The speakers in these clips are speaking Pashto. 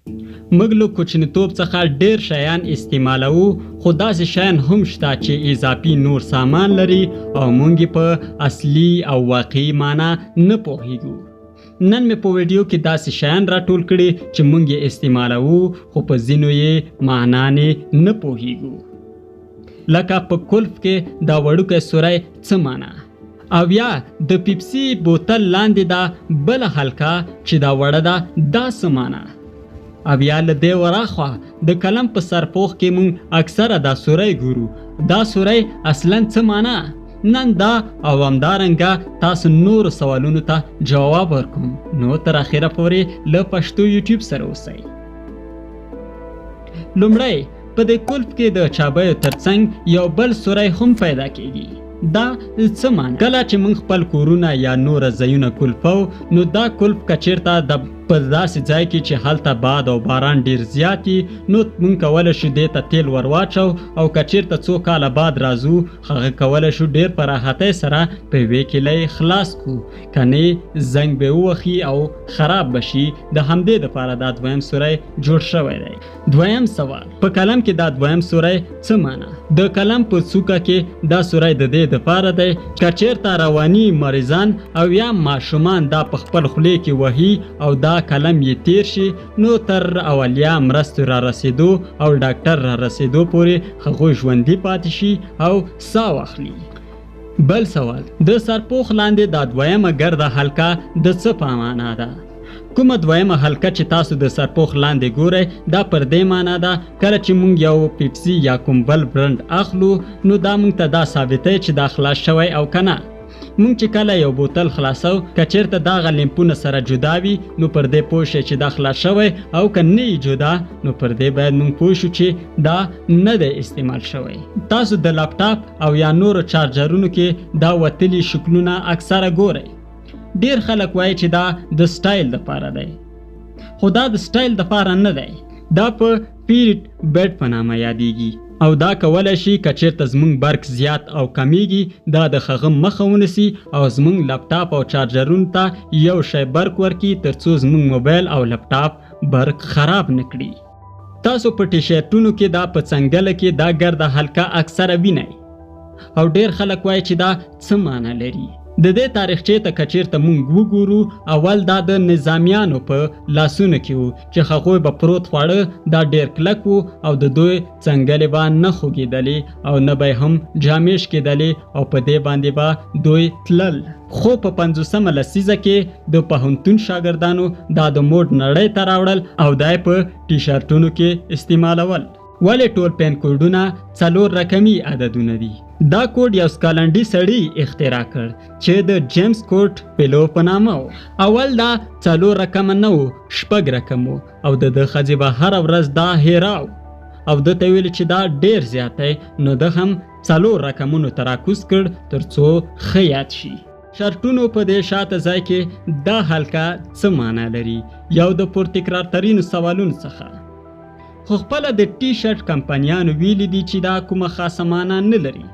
موږ له کوچنیتوب څخه ډېر شیان استعمالوو، خو داسې شیان هم شته چې اضافي نور سامان لري او موږ په اصلي او واقعي معنا نه پوهیږو. نن مې په ویډیو کې داسې شیان راټول کړي چې موږ یې استعمالوو خو په ځینو یې معنا نه پوهیږو. لکه په کلف کې دا وړوکی سوری څه معنا، او یا د پیپسي بوتل لاندې دا بله حلقه چې دا وړه ده دا څه معنا، او یا له دې وراخوا د قلم په سرپوښ کې موږ اکثره دا سوری ګورو، دا سوری اصلا څه معنا. نن دا او همدارنګه تاسو نورو سوالونو ته جواب ورکوم، نو تر اخره پورې له پښتو یوټیوب سره اوسئ. لومړی په دې کلف کې د چابیو ترڅنګ یو بل سوری هم پیدا کیږي. دا څه معنی؟ کله چې موږ خپل کورونه یا نور ځایونه کلفو، نو دا کلف که چیرته د په داسې ځای کې چې هلته باد او باران ډیر زیات وي، نو موږ کولی شو دې ته تیل ور واچو، او که چیرته څو کاله بعد راځو هغه کولی شو ډیر په راحتۍ سره په یوې کیلۍ خلاص کړو، کنې زنګ به ووهي او خراب به شي. د همدې دپاره دا دویم سوری جوړ شوی دی. دویم سوال، په قلم کې دا دویم سوری څه معنا؟ د قلم په څوکه کې دا سوری د دې دپاره دی که چیرته رواني مریضان او یا ماشومان دا په خپل خولې کې وهي او دا قلم یې تیر شي، نو تر اولیا مرستو را رسیدو او ډاکټر را رسیدو پورې هغوی ژوندي پاتې شي او ساه واخلي. بل سوال، د سرپوښ لاندې دا دویمه ګرده حلقه د څه په معنا ده؟ کومه دویمه حلقه چې تاسو د سرپوښ لاندې ګورئ دا پر دې معنا ده کله چې موږ یو پیپسي یا کوم بل برند اخلو، نو دا موږ ته دا ثابتوي چې دا خلاص شوی او که نه. موږ چې کله یو بوتل خلاصو، که چیرته دغه لیمپونه سره جدا وي، نو پر دې پوه شئ چې دا خلاص شوی، او که نه یې جدا، نو پر دې باید موږ پوه شو چې دا نه دی استعمال شوی. تاسو د لپټاپ او یا نورو چارجرونو کې دا وتلي شکلونه اکثره ګورئ. ډیر خلک وایي چې دا د سټایل دپاره دی، خو دا د سټایل دپاره نه دی، دا په پیریډ بیډ په نامه یادیږي، او دا کولی شي که چیرته زموږ برق زیات او کمیږي دا د هغه مخه ونیسي او زموږ لپټاپ او چارجرونو ته یو شی برق ورکړي ترڅو زموږ موبایل او لپټاپ برق خراب نه کړي. تاسو په ټي شرټونو کې دا په څنګله کې دا ګرده حلقه اکثره وینئ، او ډیر خلک وایي چې دا څه معنا لري. د دې تاریخچې ته که چیرته موږ وګورو، اول دا د نظامیانو په لاسونو کې وو چې هغوی به پروت خواړه دا ډیر کلک وو او د دوی څنګلې به نه خوږېدلې او نه به هم جامش کېدلې او په دې باندې به دوی تلل. خو په 50مه لسیزه کې د پوهنتون شاګردانو دا د موډ نړۍ ته راوړل او دا په ټي شرټونو کې استعمالول. ولې ټول پین کوډونه 4 رقمي عددونه دي؟ دا کوډ یو سکاټلنډي سړي اختراع کړ چې د جیمز کوټ پیلو په نامه و. اول دا 4 رقم نه و، 6 رقم و، او د ښځې به هره ورځ دا هیراو، او ده ته ویل چې دا ډیر زیات دی، نو ده هم 4 رقمونو تراکوز کړ ترڅو ښه یاد شي. شرطونو په دې شاته ځای کې دا حلقه څه معنا لري؟ یو د پرتکرار ترینو سوالونو څخه. خو خپله د ټي شرټ کمپنیانو ویلي دي چې دا کومه خاصه معنا نه لري،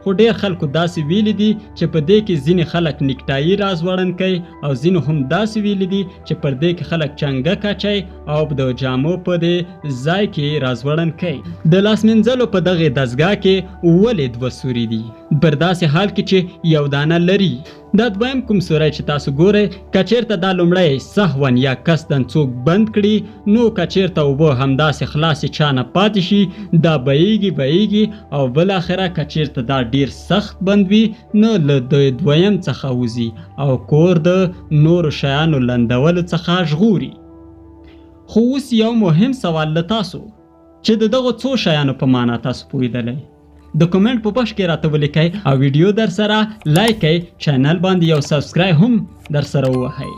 خو ډیر خلکو داسې ویلي دي چې په دې کې ځینې خلک نیکټایي رازوړن کوي او ځینو هم داسې ویلي دي چې پر دې کې خلک چنګک اچوي او د جامو په دې ځای کې رازوړن کوي. د لاس مینځلو په دغې دستګاه کې ولې 2 سوري دي؟ پر داسې حال کې چې یو دانه لري. دا دویم کوم سوری چې تاسو ګورئ، که چیرته دا لومړی سهوا یا قصدن څوک بند کړي، نو که چیرته اوبه همداسې خلاصې چا نه پاتې شي، دا بهیږي او بالاخره که چیرته دا ډیر سخت بند وي، نو له دویم څخه وځي او کور د نورو شیانو لندولو څخه ژغوري. خو اوس یو مهم سوال له تاسو چې د دغو څو شیانو په معنا تاسو پوهېدلی؟ د کومنټ په بخش کې راته ولیکئ او ویډیو در سره لایک کړئ، چینل باندې یو سبسکرایب هم در سره ووهئ.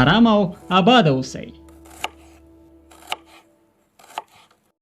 آرام او آباد اوسئ.